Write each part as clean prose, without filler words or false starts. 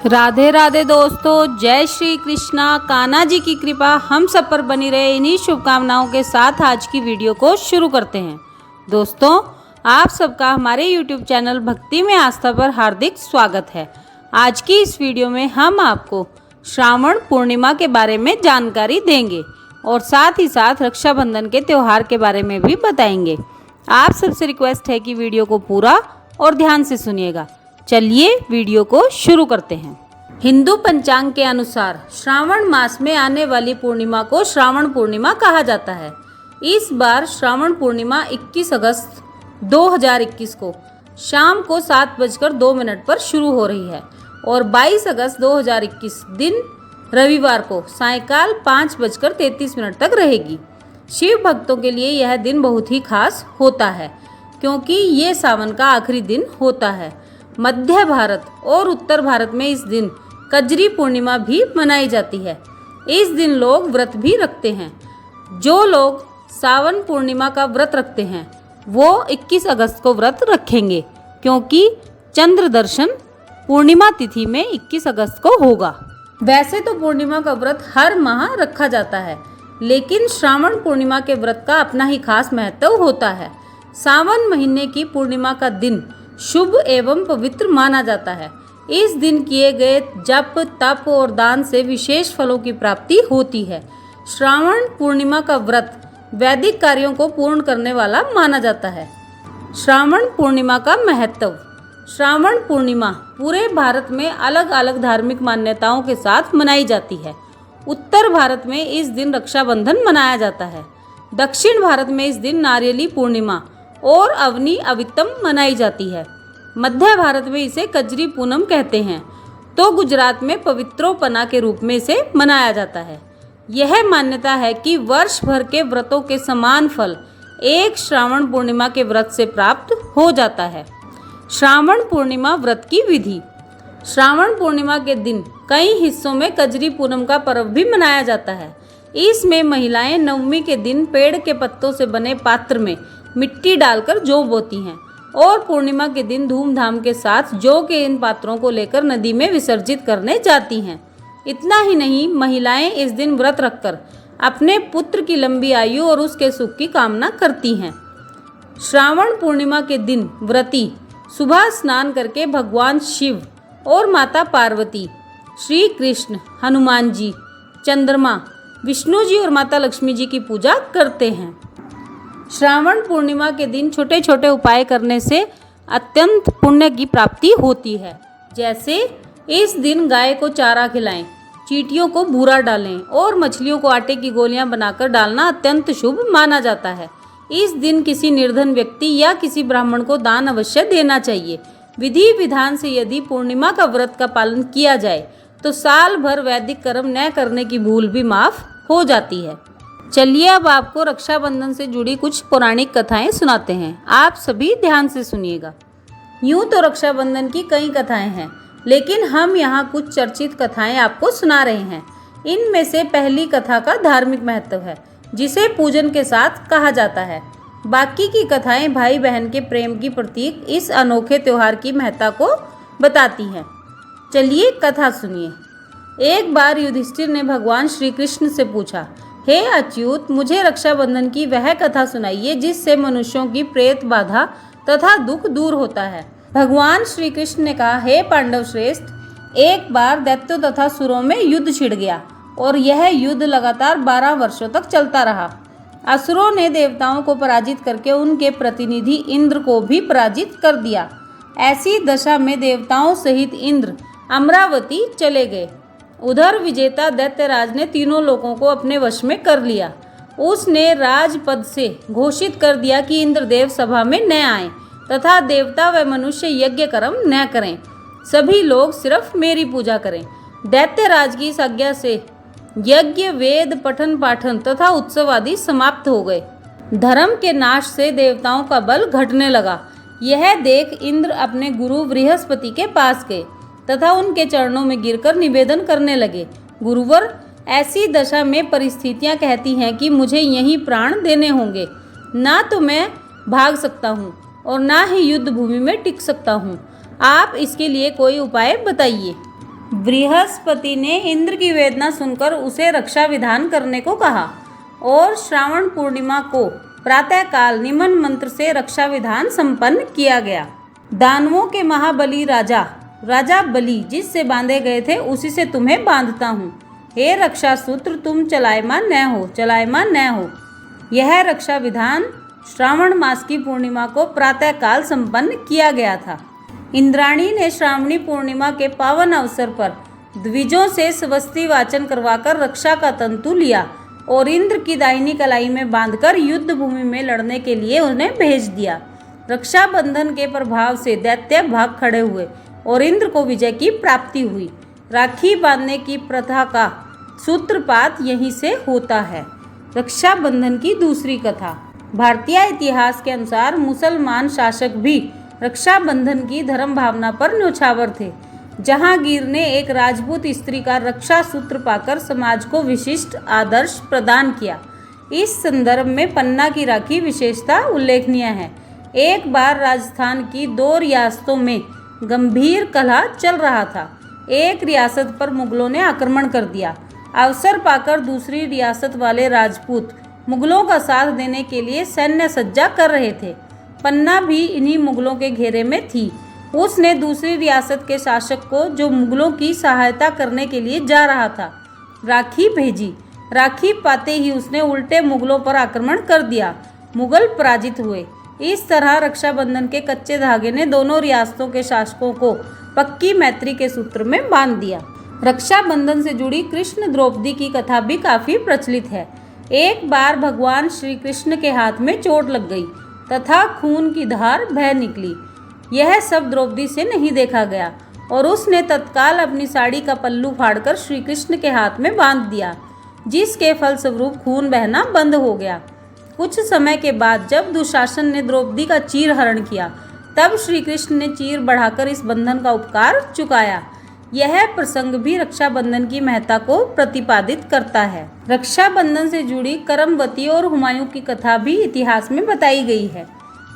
राधे राधे दोस्तों, जय श्री कृष्णा। कान्हा जी की कृपा हम सब पर बनी रहे, इन्हीं शुभकामनाओं के साथ आज की वीडियो को शुरू करते हैं। दोस्तों, आप सबका हमारे YouTube चैनल भक्ति में आस्था पर हार्दिक स्वागत है। आज की इस वीडियो में हम आपको श्रावण पूर्णिमा के बारे में जानकारी देंगे और साथ ही साथ रक्षाबंधन के त्यौहार के बारे में भी बताएंगे। आप सबसे रिक्वेस्ट है कि वीडियो को पूरा और ध्यान से सुनिएगा। चलिए वीडियो को शुरू करते हैं। हिंदू पंचांग के अनुसार श्रावण मास में आने वाली पूर्णिमा को श्रावण पूर्णिमा कहा जाता है। इस बार श्रावण पूर्णिमा 21 अगस्त 2021 को शाम को 7:02 पर शुरू हो रही है और 22 अगस्त 2021 दिन रविवार को सायंकाल 5:33 तक रहेगी। शिव भक्तों के लिए यह दिन बहुत ही खास होता है क्योंकि ये सावन का आखिरी दिन होता है। मध्य भारत और उत्तर भारत में इस दिन कजरी पूर्णिमा भी मनाई जाती है। इस दिन लोग व्रत भी रखते हैं। जो लोग सावन पूर्णिमा का व्रत रखते हैं वो 21 अगस्त को व्रत रखेंगे क्योंकि चंद्र दर्शन पूर्णिमा तिथि में 21 अगस्त को होगा। वैसे तो पूर्णिमा का व्रत हर माह रखा जाता है, लेकिन श्रावण पूर्णिमा के व्रत का अपना ही खास महत्व होता है। सावन महीने की पूर्णिमा का दिन शुभ एवं पवित्र माना जाता है। इस दिन किए गए जप, तप और दान से विशेष फलों की प्राप्ति होती है। श्रावण पूर्णिमा का व्रत वैदिक कार्यों को पूर्ण करने वाला माना जाता है। श्रावण पूर्णिमा का महत्व। श्रावण पूर्णिमा पूरे भारत में अलग अलग धार्मिक मान्यताओं के साथ मनाई जाती है। उत्तर भारत में इस दिन रक्षाबंधन मनाया जाता है। दक्षिण भारत में इस दिन नारियली पूर्णिमा और अवनी अवितम मनाई जाती है। मध्य भारत में इसे कजरी पूनम कहते हैं, तो गुजरात में पवित्रोपना के रूप में इसे मनाया जाता है। यह मान्यता है कि वर्ष भर के व्रतों के समान फल एक श्रावण पूर्णिमा के व्रत से प्राप्त हो जाता है। श्रावण पूर्णिमा व्रत की विधि। श्रावण पूर्णिमा के दिन कई हिस्सों में कजरी पूनम का पर्व भी मनाया जाता है। इसमें महिलाएं नवमी के दिन पेड़ के पत्तों से बने पात्र में मिट्टी डालकर जौ बोती हैं और पूर्णिमा के दिन धूमधाम के साथ जौ के इन पात्रों को लेकर नदी में विसर्जित करने जाती हैं। इतना ही नहीं, महिलाएं इस दिन व्रत रखकर अपने पुत्र की लंबी आयु और उसके सुख की कामना करती हैं। श्रावण पूर्णिमा के दिन व्रती सुबह स्नान करके भगवान शिव और माता पार्वती, श्री कृष्ण, हनुमान जी, चंद्रमा, विष्णु जी और माता लक्ष्मी जी की पूजा करते हैं। श्रावण पूर्णिमा के दिन छोटे छोटे उपाय करने से अत्यंत पुण्य की प्राप्ति होती है। जैसे इस दिन गाय को चारा खिलाएं, चींटियों को बूरा डालें और मछलियों को आटे की गोलियां बनाकर डालना अत्यंत शुभ माना जाता है। इस दिन किसी निर्धन व्यक्ति या किसी ब्राह्मण को दान अवश्य देना चाहिए। विधि विधान से यदि पूर्णिमा का व्रत का पालन किया जाए तो साल भर वैदिक कर्म न करने की भूल भी माफ हो जाती है। चलिए अब आपको रक्षाबंधन से जुड़ी कुछ पौराणिक कथाएं सुनाते हैं। आप सभी ध्यान से सुनिएगा। यूं तो रक्षाबंधन की कई कथाएं हैं, लेकिन हम यहाँ कुछ चर्चित कथाएं आपको सुना रहे हैं। इनमें से पहली कथा का धार्मिक महत्व है, जिसे पूजन के साथ कहा जाता है। बाकी की कथाएं भाई बहन के प्रेम की प्रतीक इस अनोखे त्योहार की महत्ता को बताती हैं। चलिए कथा सुनिए। एक बार युधिष्ठिर ने भगवान श्री कृष्ण से पूछा, हे अच्युत, मुझे रक्षाबंधन की वह कथा सुनाइए जिससे मनुष्यों की प्रेत बाधा तथा दुख दूर होता है। भगवान श्री कृष्ण ने कहा, हे पांडव श्रेष्ठ, एक बार दैत्यों तथा सुरों में युद्ध छिड़ गया और यह युद्ध लगातार 12 वर्षों तक चलता रहा। असुरों ने देवताओं को पराजित करके उनके प्रतिनिधि इंद्र को भी पराजित कर दिया। ऐसी दशा में देवताओं सहित इंद्र अमरावती चले गए। उधर विजेता दैत्यराज ने तीनों लोगों को अपने वश में कर लिया। उसने राजपद से घोषित कर दिया कि इंद्रदेव सभा में न आए तथा देवता व मनुष्य यज्ञ कर्म न करें। सभी लोग सिर्फ मेरी पूजा करें। दैत्यराज की इस आज्ञा से यज्ञ, वेद, पठन पाठन तथा उत्सव आदि समाप्त हो गए। धर्म के नाश से देवताओं का बल घटने लगा। यह देख इंद्र अपने गुरु बृहस्पति के पास गए तथा उनके चरणों में गिरकर निवेदन करने लगे, गुरुवर, ऐसी दशा में परिस्थितियां कहती हैं कि मुझे यहीं प्राण देने होंगे। ना तो मैं भाग सकता हूँ और ना ही युद्ध भूमि में टिक सकता हूँ। आप इसके लिए कोई उपाय बताइए। बृहस्पति ने इंद्र की वेदना सुनकर उसे रक्षा विधान करने को कहा और श्रावण पूर्णिमा को प्रातःकाल निमन मंत्र से रक्षा विधान संपन्न किया गया। दानवों के महाबली राजा बलि जिससे बांधे गए थे उसी से तुम्हें बांधता हूँ। हे रक्षा सूत्र, तुम चलायमान न हो। यह रक्षा विधान श्रावण मास की पूर्णिमा को प्रातःकाल संपन्न किया गया था। इंद्राणी ने श्रावणी पूर्णिमा के पावन अवसर पर द्विजों से स्वस्ति वाचन करवाकर रक्षा का तंतु लिया और इंद्र की दाहिनी कलाई में बांधकर युद्ध भूमि में लड़ने के लिए उन्हें भेज दिया। रक्षाबंधन के प्रभाव से दैत्य भाग खड़े हुए और इंद्र को विजय की प्राप्ति हुई। राखी बांधने की प्रथा का सूत्रपात यहीं से होता है। रक्षाबंधन की दूसरी कथा। भारतीय इतिहास के अनुसार मुसलमान शासक भी रक्षाबंधन की धर्म भावना पर न्योछावर थे। जहांगीर ने एक राजपूत स्त्री का रक्षा सूत्र पाकर समाज को विशिष्ट आदर्श प्रदान किया। इस संदर्भ में पन्ना की राखी विशेषता उल्लेखनीय है। एक बार राजस्थान की 2 रियासतों में गंभीर कलह चल रहा था। एक रियासत पर मुगलों ने आक्रमण कर दिया। अवसर पाकर दूसरी रियासत वाले राजपूत मुगलों का साथ देने के लिए सैन्य सज्जा कर रहे थे। पन्ना भी इन्हीं मुगलों के घेरे में थी। उसने दूसरी रियासत के शासक को, जो मुगलों की सहायता करने के लिए जा रहा था, राखी भेजी। राखी पाते ही उसने उल्टे मुगलों पर आक्रमण कर दिया। मुगल पराजित हुए। इस तरह रक्षाबंधन के कच्चे धागे ने दोनों रियासतों के शासकों को पक्की मैत्री के सूत्र में बांध दिया। रक्षाबंधन से जुड़ी कृष्ण द्रौपदी की कथा भी काफ़ी प्रचलित है। एक बार भगवान श्री कृष्ण के हाथ में चोट लग गई तथा खून की धार बह निकली। यह सब द्रौपदी से नहीं देखा गया और उसने तत्काल अपनी साड़ी का पल्लू फाड़कर श्री कृष्ण के हाथ में बांध दिया, जिसके फलस्वरूप खून बहना बंद हो गया। कुछ समय के बाद जब दुशासन ने द्रौपदी का चीर हरण किया, तब श्री कृष्ण ने चीर बढ़ाकर इस बंधन का उपकार चुकाया। यह प्रसंग भी रक्षाबंधन की महत्ता को प्रतिपादित करता है। रक्षाबंधन से जुड़ी करमवती और हुमायूं की कथा भी इतिहास में बताई गई है।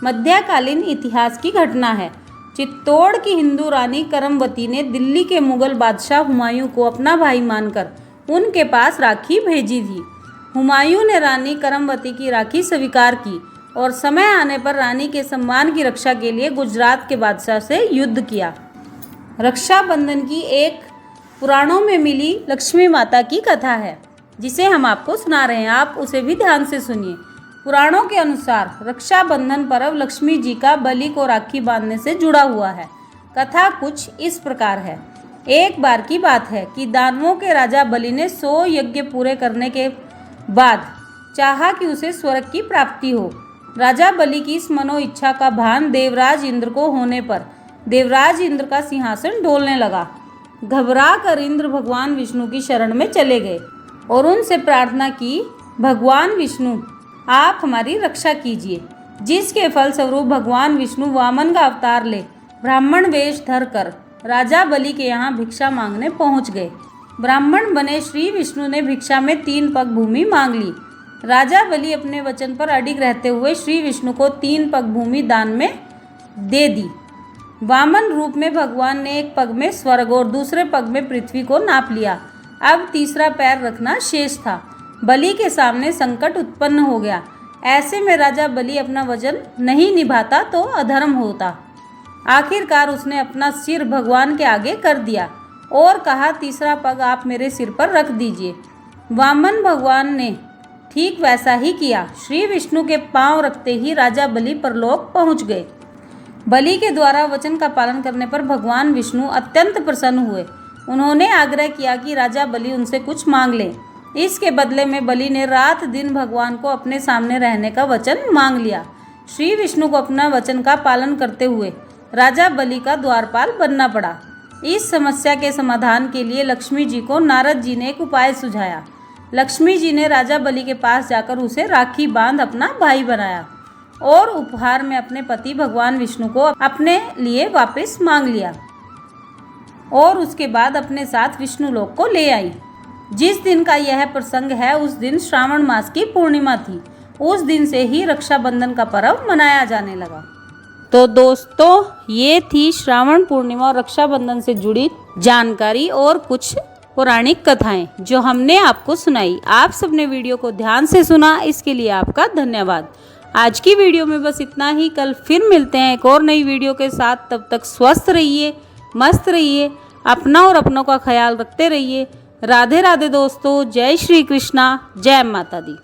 मध्यकालीन इतिहास की घटना है। चित्तौड़ की हिंदू रानी करमवती ने दिल्ली के मुगल बादशाह हुमायूं को अपना भाई मानकर उनके पास राखी भेजी थी। हुमायूं ने रानी करमवती की राखी स्वीकार की और समय आने पर रानी के सम्मान की रक्षा के लिए गुजरात के बादशाह से युद्ध किया। रक्षाबंधन की एक पुराणों में मिली लक्ष्मी माता की कथा है, जिसे हम आपको सुना रहे हैं। आप उसे भी ध्यान से सुनिए। पुराणों के अनुसार रक्षाबंधन पर्व लक्ष्मी जी का बलि को राखी बांधने से जुड़ा हुआ है। कथा कुछ इस प्रकार है। एक बार की बात है कि दानवों के राजा बलि ने 100 यज्ञ पूरे करने के बाद चाहा कि उसे स्वर्ग की प्राप्ति हो। राजा बलि की इस मनो इच्छा का भान देवराज इंद्र को होने पर देवराज इंद्र का सिंहासन डोलने लगा। घबरा कर इंद्र भगवान विष्णु की शरण में चले गए और उनसे प्रार्थना की, भगवान विष्णु आप हमारी रक्षा कीजिए। जिसके फलस्वरूप भगवान विष्णु वामन का अवतार ले ब्राह्मण वेश धर कर राजा बलि के यहाँ भिक्षा मांगने पहुँच गए। ब्राह्मण बने श्री विष्णु ने भिक्षा में 3 पग भूमि मांग ली। राजा बलि अपने वचन पर अडिग रहते हुए श्री विष्णु को 3 पग भूमि दान में दे दी। वामन रूप में भगवान ने एक पग में स्वर्ग और दूसरे पग में पृथ्वी को नाप लिया। अब तीसरा पैर रखना शेष था। बलि के सामने संकट उत्पन्न हो गया। ऐसे में राजा बलि अपना वचन नहीं निभाता तो अधर्म होता। आखिरकार उसने अपना सिर भगवान के आगे कर दिया और कहा, तीसरा पग आप मेरे सिर पर रख दीजिए। वामन भगवान ने ठीक वैसा ही किया। श्री विष्णु के पांव रखते ही राजा बलि परलोक पहुंच गए। बलि के द्वारा वचन का पालन करने पर भगवान विष्णु अत्यंत प्रसन्न हुए। उन्होंने आग्रह किया कि राजा बलि उनसे कुछ मांग लें। इसके बदले में बलि ने रात दिन भगवान को अपने सामने रहने का वचन मांग लिया। श्री विष्णु को अपना वचन का पालन करते हुए राजा बलि का द्वारपाल बनना पड़ा। इस समस्या के समाधान के लिए लक्ष्मी जी को नारद जी ने एक उपाय सुझाया। लक्ष्मी जी ने राजा बलि के पास जाकर उसे राखी बांध अपना भाई बनाया और उपहार में अपने पति भगवान विष्णु को अपने लिए वापस मांग लिया और उसके बाद अपने साथ विष्णु लोक को ले आई। जिस दिन का यह प्रसंग है उस दिन श्रावण मास की पूर्णिमा थी। उस दिन से ही रक्षाबंधन का पर्व मनाया जाने लगा। तो दोस्तों ये थी श्रावण पूर्णिमा और रक्षाबंधन से जुड़ी जानकारी और कुछ पौराणिक कथाएं जो हमने आपको सुनाई। आप सबने वीडियो को ध्यान से सुना, इसके लिए आपका धन्यवाद। आज की वीडियो में बस इतना ही। कल फिर मिलते हैं एक और नई वीडियो के साथ। तब तक स्वस्थ रहिए, मस्त रहिए, अपना और अपनों का ख्याल रखते रहिए। राधे राधे दोस्तों, जय श्री कृष्णा, जय माता दी।